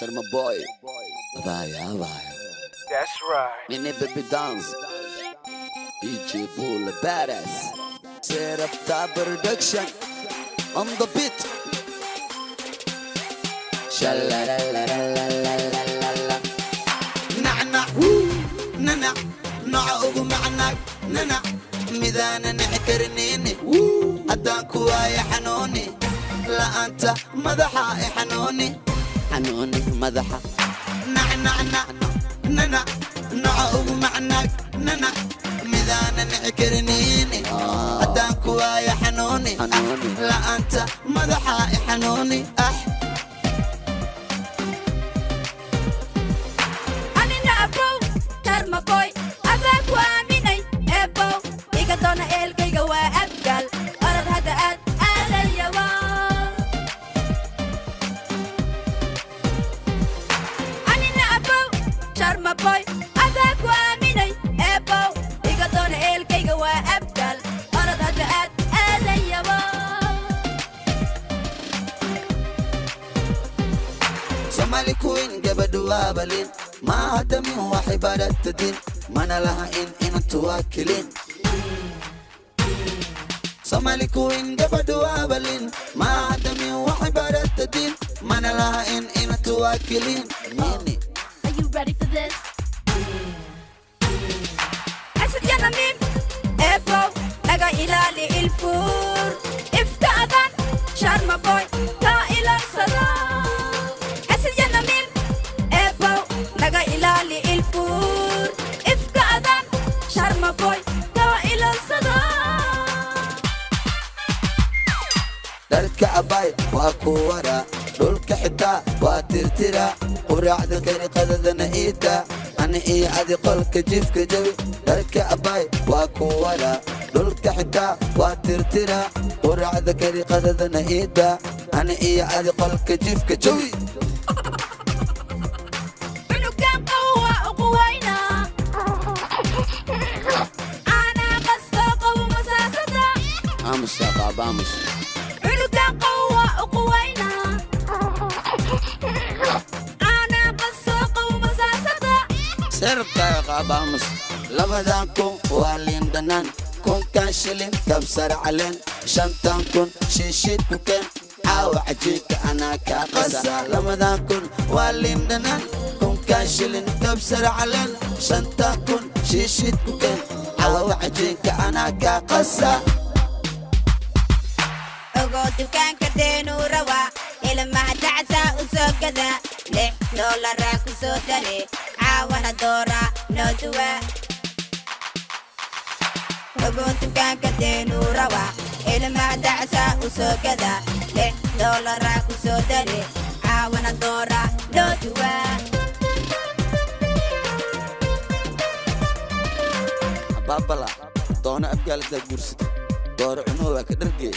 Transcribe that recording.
Sharma boy. Vaya, vaya. That's right. Mini baby dance. DJ Bull badass. Set up the production. On the beat. Shalalalalalalalala. نعنع ننع نعوق معناك ننع ميدانا نعكرنيني أداكوا يا حنوني لا أنت مدحا يا حنوني حنوني مدحة. نعنع ننع نعوق معناك ننع ميدانا نعكرنيني أداكوا يا حنوني لا أنت مدحا يا حنوني Somali queen gabadha balin ma hada min wahibadat din mana laha in tuwakilin Somali queen gabadha balin ma hada min wahibadat din mana laha in tuwakilin Nini Are you ready for this? أسد يا نميم إبو لقى إلالي الفور افتأذن شرم بوي تا إلى الصلاة أسد يا نميم إبو لقى إلالي الفور افتأذن شرم بوي تا إلى الصلاة Darka abay wa kuwara dulka xita wa tirtira quraacda qadadana ida ani iyo adi qolka jifka jawi darka abay wa kuwara dulka xita wa tirtira quraacda qadadana ida ani iyo adi qolka jifka jawi عنقان قوة وقوينا أنا قصة قوة مساسة Amus ya baba amus. عنقان قوة وقوينا أنا قصة قوة مساسة Serta ya baba amus. labadan kun waa liin dhanaan kunkan shilin kabsar caleen shantan kun shiishid ku keen caawa cajiinka anaa kaa qasa labadan kun waa liin dhanaan kunkan shilin kabsar caleen shantan kun shiishid ku keen caawa cajiinka anaa kaa qasa ogo dukaanka deenu rawaa ilmaha dacsaa u soo gada $6 ku soo dare caawana doora noo duwaa ogo dukaanka deenu rawaa ilmaha dacsaa u soo gada $6 ku soo dare caawana doora noo duwaa Babala. Doona abgaal da gursatay. Door cuno waa ka dhargeey.